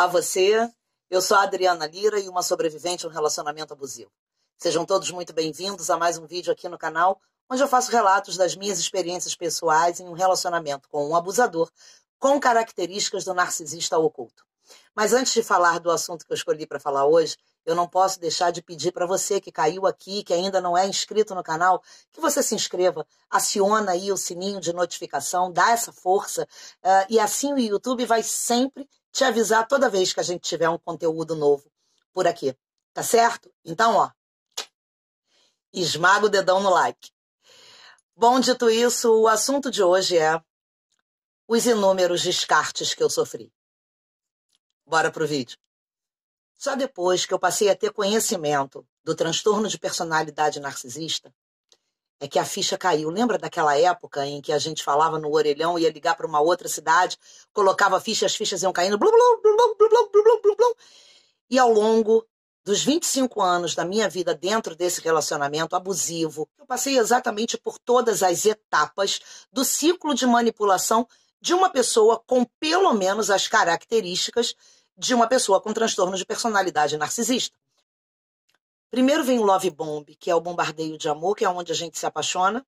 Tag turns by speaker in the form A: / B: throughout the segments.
A: Olá você, eu sou a Adriana Lira e uma sobrevivente a um relacionamento abusivo. Sejam todos muito bem-vindos a mais um vídeo aqui no canal, onde eu faço relatos das minhas experiências pessoais em um relacionamento com um abusador com características do narcisista oculto. Mas antes de falar do assunto que eu escolhi para falar hoje, eu não posso deixar de pedir para você que caiu aqui, que ainda não é inscrito no canal, que você se inscreva, aciona aí o sininho de notificação, dá essa força, e assim o YouTube vai sempre te avisar toda vez que a gente tiver um conteúdo novo por aqui, tá certo? Então, ó, esmaga o dedão no like. Bom, dito isso, o assunto de hoje é os inúmeros descartes que eu sofri. Bora pro vídeo. Só depois que eu passei a ter conhecimento do transtorno de personalidade narcisista é que a ficha caiu. Lembra daquela época em que a gente falava no orelhão, ia ligar para uma outra cidade, colocava a ficha, as fichas iam caindo, blum, blum, blum, blum, blum, blum, blum, blum. E ao longo dos 25 anos da minha vida dentro desse relacionamento abusivo, eu passei exatamente por todas as etapas do ciclo de manipulação de uma pessoa com pelo menos as características de uma pessoa com transtorno de personalidade narcisista. Primeiro vem o love bomb, que é o bombardeio de amor, que é onde a gente se apaixona,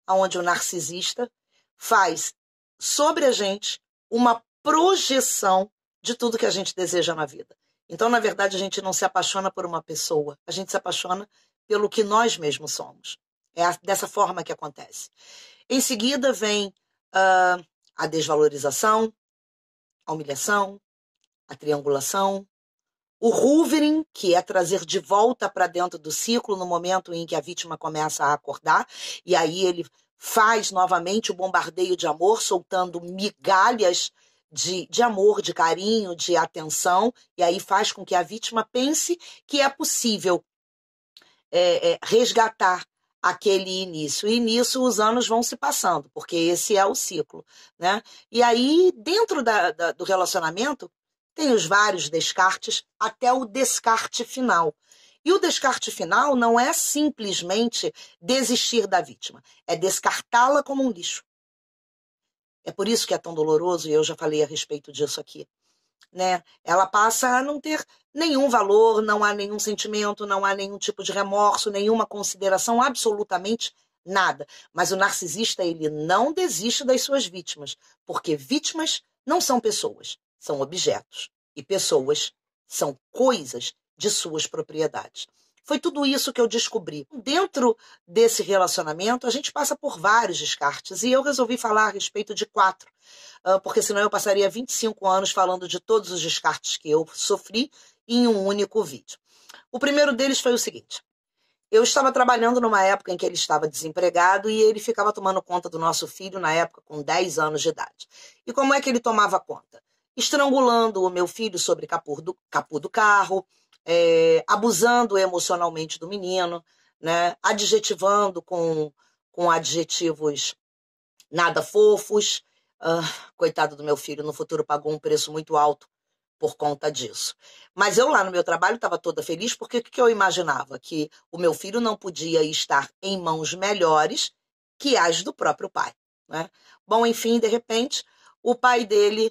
A: onde o narcisista faz sobre a gente uma projeção de tudo que a gente deseja na vida. Então, na verdade, a gente não se apaixona por uma pessoa, a gente se apaixona pelo que nós mesmos somos. É dessa forma que acontece. Em seguida vem a desvalorização, a humilhação, a triangulação, o hoovering, que é trazer de volta para dentro do ciclo no momento em que a vítima começa a acordar, e aí ele faz novamente o bombardeio de amor, soltando migalhas de amor, de carinho, de atenção, e aí faz com que a vítima pense que é possível resgatar aquele início. E nisso os anos vão se passando, porque esse é o ciclo, né? E aí, dentro do relacionamento, tem os vários descartes até o descarte final. E o descarte final não é simplesmente desistir da vítima, é descartá-la como um lixo. É por isso que é tão doloroso, e eu já falei a respeito disso aqui, né? Ela passa a não ter nenhum valor, não há nenhum sentimento, não há nenhum tipo de remorso, nenhuma consideração, absolutamente nada. Mas o narcisista, ele não desiste das suas vítimas, porque vítimas não são pessoas, são objetos. E pessoas são coisas de suas propriedades. Foi tudo isso que eu descobri. Dentro desse relacionamento, a gente passa por vários descartes. E eu resolvi falar a respeito de 4. Porque senão eu passaria 25 anos falando de todos os descartes que eu sofri em um único vídeo. O primeiro deles foi o seguinte. Eu estava trabalhando numa época em que ele estava desempregado e ele ficava tomando conta do nosso filho, na época com 10 anos de idade. E como é que ele tomava conta? Estrangulando o meu filho sobre capô do carro, abusando emocionalmente do menino, né? Adjetivando com adjetivos nada fofos. Coitado do meu filho, no futuro pagou um preço muito alto por conta disso. Mas eu lá no meu trabalho estava toda feliz porque o que eu imaginava? Que o meu filho não podia estar em mãos melhores que as do próprio pai, né? Bom, enfim, de repente, o pai dele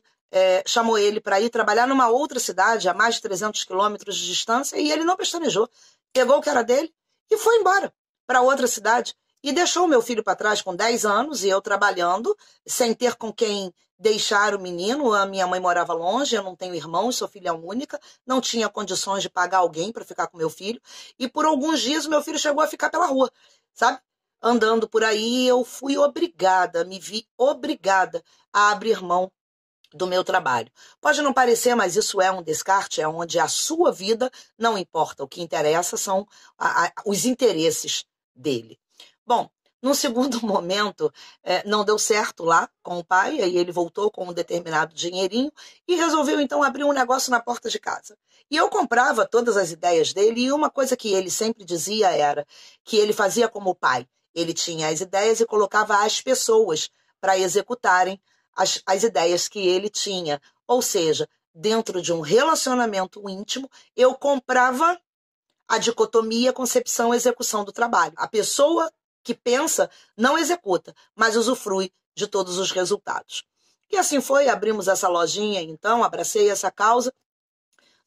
A: chamou ele para ir trabalhar numa outra cidade, a mais de 300 quilômetros de distância, e ele não pestanejou. Pegou o que era dele e foi embora para outra cidade. E deixou o meu filho para trás com 10 anos, e eu trabalhando, sem ter com quem deixar o menino. A minha mãe morava longe, eu não tenho irmãos, sou filha única, não tinha condições de pagar alguém para ficar com meu filho. E por alguns dias o meu filho chegou a ficar pela rua, sabe? Andando por aí, eu fui obrigada, me vi obrigada a abrir mão do meu trabalho. Pode não parecer, mas isso é um descarte, é onde a sua vida não importa. O que interessa são os interesses dele. Bom, num segundo momento, não deu certo lá com o pai, aí ele voltou com um determinado dinheirinho e resolveu então abrir um negócio na porta de casa. E eu comprava todas as ideias dele, e uma coisa que ele sempre dizia era que ele fazia como o pai. Ele tinha as ideias e colocava as pessoas para executarem as ideias que ele tinha. Ou seja, dentro de um relacionamento íntimo, eu comprava a dicotomia concepção-execução do trabalho. A pessoa que pensa não executa, mas usufrui de todos os resultados. E assim foi, abrimos essa lojinha, então, abracei essa causa,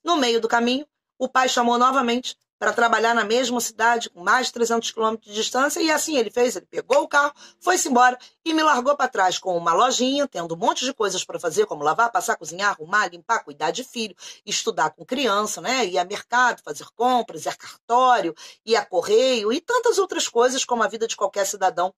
A: No meio do caminho, o pai chamou novamente para trabalhar na mesma cidade, com mais de 300 quilômetros de distância, e assim ele fez, ele pegou o carro, foi-se embora e me largou para trás com uma lojinha, tendo um monte de coisas para fazer, como lavar, passar, cozinhar, arrumar, limpar, cuidar de filho, estudar com criança, né? Ir a mercado, fazer compras, ir a cartório, ir a correio e tantas outras coisas como a vida de qualquer cidadão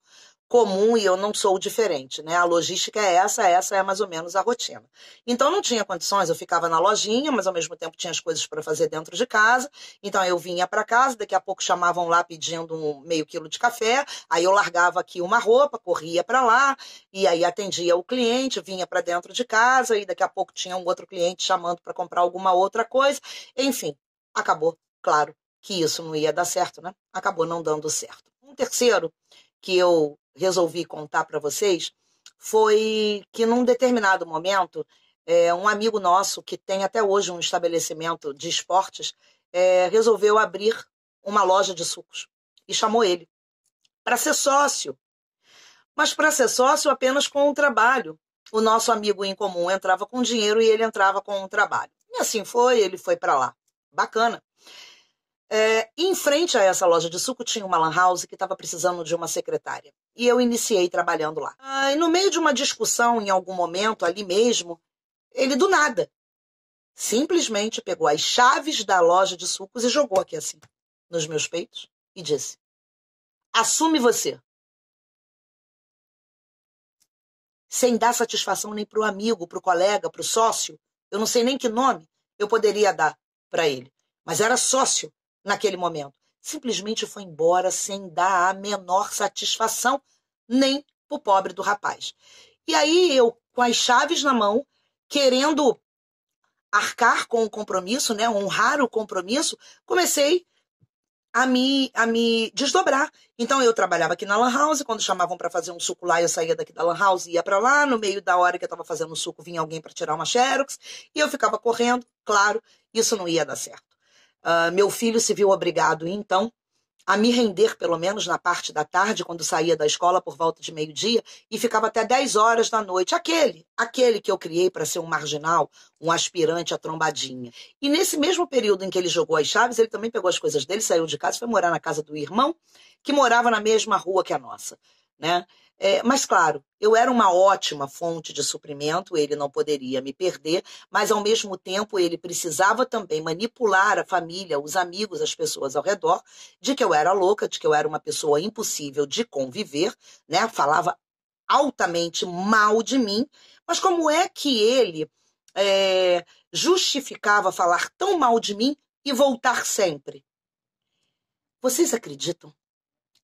A: comum, e eu não sou diferente, né? A logística é essa é mais ou menos a rotina. Então não tinha condições, eu ficava na lojinha, mas ao mesmo tempo tinha as coisas para fazer dentro de casa, então eu vinha para casa, daqui a pouco chamavam lá pedindo um meio quilo de café, aí eu largava aqui uma roupa, corria para lá, e aí atendia o cliente, vinha para dentro de casa, e daqui a pouco tinha um outro cliente chamando para comprar alguma outra coisa, enfim, acabou, claro, que isso não ia dar certo, né? Acabou não dando certo. Um terceiro que eu resolvi contar para vocês foi que num determinado momento, um amigo nosso que tem até hoje um estabelecimento de esportes resolveu abrir uma loja de sucos e chamou ele para ser sócio, mas para ser sócio apenas com o trabalho. O nosso amigo em comum entrava com dinheiro e ele entrava com o trabalho. E assim foi, ele foi para lá. Bacana. Em frente a essa loja de suco tinha uma lan house que estava precisando de uma secretária. E eu iniciei trabalhando lá. E no meio de uma discussão, em algum momento, ali mesmo, ele do nada, simplesmente pegou as chaves da loja de sucos e jogou aqui assim, nos meus peitos, e disse: assume você. Sem dar satisfação nem para o amigo, para o colega, para o sócio. Eu não sei nem que nome eu poderia dar para ele. Mas era sócio naquele momento. Simplesmente foi embora sem dar a menor satisfação, nem pro pobre do rapaz. E aí eu, com as chaves na mão, querendo arcar com o compromisso, né, honrar o compromisso, comecei a me desdobrar. Então eu trabalhava aqui na lan house, quando chamavam para fazer um suco lá, eu saía daqui da lan house e ia para lá, no meio da hora que eu estava fazendo o suco vinha alguém para tirar uma xerox, e eu ficava correndo, claro, isso não ia dar certo. Meu filho se viu obrigado, então, a me render, pelo menos na parte da tarde, quando saía da escola por volta de meio-dia, e ficava até 10 horas da noite. Aquele que eu criei para ser um marginal, um aspirante à trombadinha. E nesse mesmo período em que ele jogou as chaves, ele também pegou as coisas dele, saiu de casa e foi morar na casa do irmão, que morava na mesma rua que a nossa, né? Mas, claro, eu era uma ótima fonte de suprimento, ele não poderia me perder, mas, ao mesmo tempo, ele precisava também manipular a família, os amigos, as pessoas ao redor, de que eu era louca, de que eu era uma pessoa impossível de conviver, né? Falava altamente mal de mim, mas como é que ele justificava falar tão mal de mim e voltar sempre? Vocês acreditam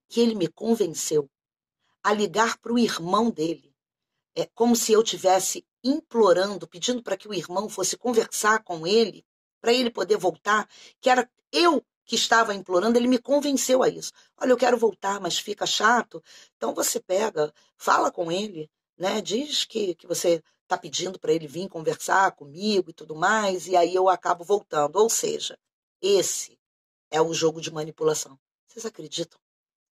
A: que ele me convenceu a ligar para o irmão dele? É como se eu tivesse implorando, pedindo para que o irmão fosse conversar com ele, para ele poder voltar, que era eu que estava implorando, ele me convenceu a isso. Olha, eu quero voltar, mas fica chato. Então você pega, fala com ele, né? Diz que você está pedindo para ele vir conversar comigo e tudo mais, e aí eu acabo voltando. Ou seja, esse é o jogo de manipulação. Vocês acreditam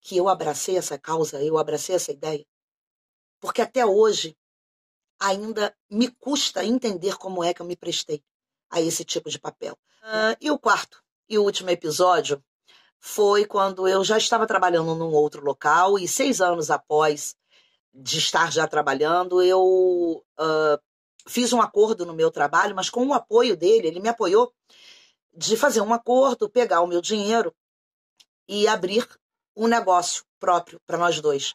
A: que eu abracei essa causa, eu abracei essa ideia? Porque até hoje ainda me custa entender como é que eu me prestei a esse tipo de papel. E o quarto e último episódio foi quando eu já estava trabalhando num outro local e 6 anos após de estar já trabalhando, eu fiz um acordo no meu trabalho, mas com o apoio dele, ele me apoiou, de fazer um acordo, pegar o meu dinheiro e abrir um negócio próprio para nós dois.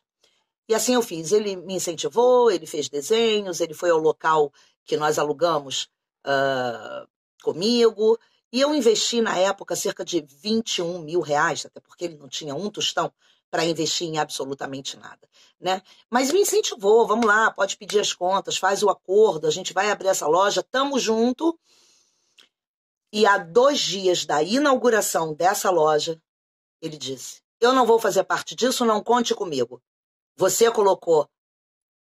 A: E assim eu fiz. Ele me incentivou, ele fez desenhos, ele foi ao local que nós alugamos comigo. E eu investi na época cerca de 21 mil reais, até porque ele não tinha um tostão para investir em absolutamente nada, né? Mas me incentivou, vamos lá, pode pedir as contas, faz o acordo, a gente vai abrir essa loja, tamo junto. E há 2 dias da inauguração dessa loja, ele disse: eu não vou fazer parte disso, não conte comigo. Você colocou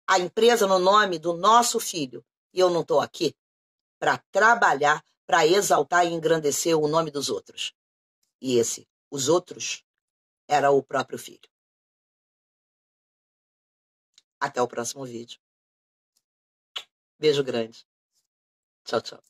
A: a empresa no nome do nosso filho e eu não estou aqui para trabalhar, para exaltar e engrandecer o nome dos outros. E os outros, era o próprio filho. Até o próximo vídeo. Beijo grande. Tchau, tchau.